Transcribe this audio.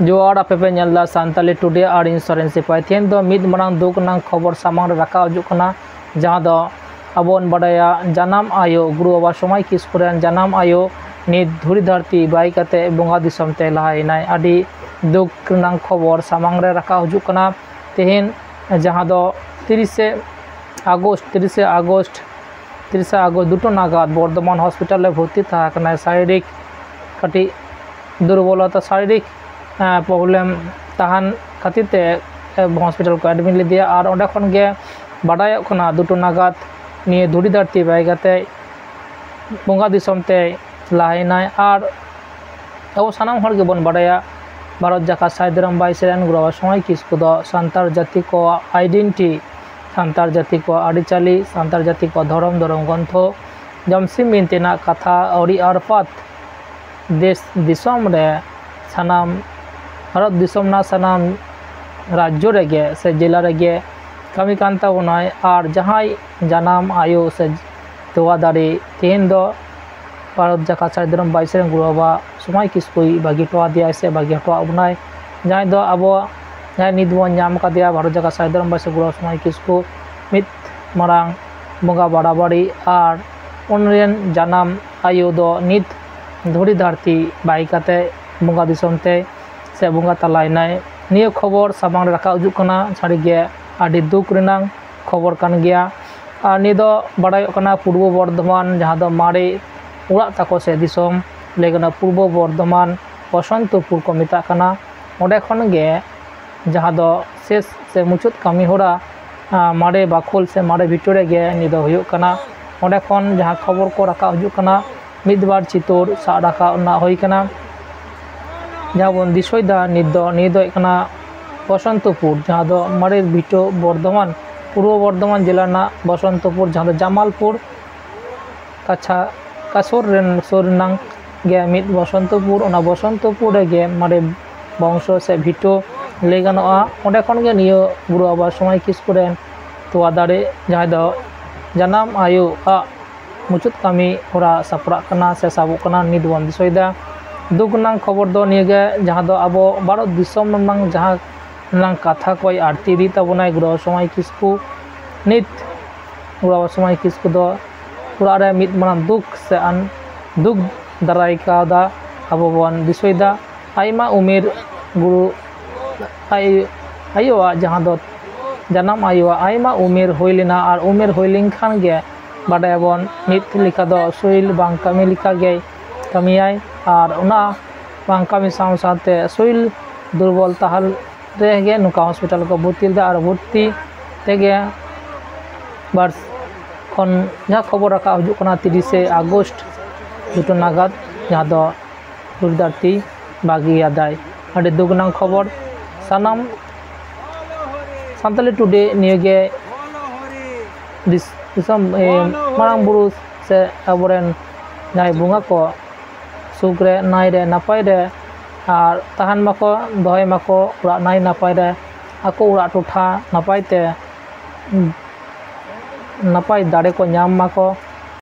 जोआर आपे पे नेलदा सान्ताली टुडे और इंश्योरेंस सिपाही तेन दो मिद मांग दुख नांग खबर सामांग रे राखा हजु कना जहां दो अबोन बडाया जानाम आयो गुरु बाबा समाय किस्कु रेन जानाम आयो नित धुरी धरती बाई कते बंगा दिसम ते लाहायनाय आदि दुख नांग खबर सामांग रे राखा हजु कना तेहेन जहां दो 30 आगस्ट दुटो नागाद बर्धमान हॉस्पिटल भर्ती था कना शारीरिक कटी दुर्बलता शारीरिक प्रॉब्लम तहन खातिर ते हॉस्पिटल को एडमिट लिदिया और ओंडे खन गे बाडाय कना दुटो नागाद निये धुरी धरती बाय गते बंगा दिसम ते लाहायनाय और अब सानाम हर गे बन बाडाया भारत जाका साइदराम बाइसेरन गुरु समय किस्कु दो सांतार जाति को आइडेंटिटी सांतार जाति को आदिचाली सांतार जाति को धर्म ग्रंथ जमसी मिनतेना कथा औरी आरपात देश दिसम रे सानाम भारत दिसम ना सानाम राज्य रेगे से जिला रेगे कमी कांता बनाय और जहां जानाम आयो से तोवा दारे तेन दो भारत जाका साइदराम बाइसेरन गुरु बाबा समय किस्कु बागी टोआ दिया से बागी टोआ बनाय जहां दो अब जहां नित बन नाम का दिया भारत जाका साइदराम बाइसेरन गुरु समय किस्कु मित मारांग बंगा बाड़ाबाड़ी और उनरेन जानाम आयो दो नित धुरी धरती बाई काते बंगा दिसम ते से बंगा तलायनाय नियो खबर सामांग रे राखा हजु कना साड़ी गे आदि दुख रेनांग खबर कान गया और नि दो बाडाय कना पूर्व बर्धमान जहां दो मारे उड़ा ताको से दिसम लेगना पूर्व बर्धमान बसंतपुर को मिता कना ओडे खन गे जहां दो शेष से मुचुत कमी होरा मारे बाखोल से मारे भितरे गे नि दो हुयो कना ओडे खन जहां खबर को राखा हजु कना मिदबार चितोर सा राखा ना होई कना जहां बन दिसोयदा निदो कना बसंतपुर जहां दो मारे भिटो बर्धमान पूर्व बर्धमान जिला ना बसंतपुर जहां दो जामालपुर कच्छा कासोर रेन सोरनांग गे मिद बसंतपुर ओना बसंतपुर रे गे मारे वंश से भिटो लेगानोआ ओंडे खन गे नियो गुरु बाबा समय किस्कु रेन तोवा दारे जहां दो जानाम आयो आ मुचुत कमी होरा सापड़ा कना से साबो कना निद बन दिसोयदा दुख नांग खबर दो निगे जहां दो अब भारत दिसम नांग जहां नांग कथा कोई आरती दी तबनाय गुरु समय किस्कु नित गुरु समय किस्कु दो पूरा रे मित मानम दुख से अन दुख दाराय कादा अब बन दिसोयदा आयमा उमेर गुरु आयोआ जहां दो जानाम आयोआ आयमा उमेर होइलेना और उमेर होइलिन खान गे बाडाय बन नित लिखा दो सोइल बांग कमी लिखा गे कमियाय और उना बांग कमी साव साथे सोइल दुर्बल ताहल रेगे नुका हॉस्पिटल को भर्ती दा और भर्ती तेगे बार खन जहां खबर रखा हजु कना 30 आगस्ट दुटो नागाद जहां दो दुर्दाती बागी यादाय आदि दुगनां खबर सानाम सान्ताली टुडे नियोगे दिसम मारांग बुरु से अबरेन जाय बुंगा को सुग्रे नाय रे नापाय रे और तहन माको दहय माको उड़ा नाय नापाय रे आको उड़ा टोठा नापाय ते नापाय दाड़े को नाम माको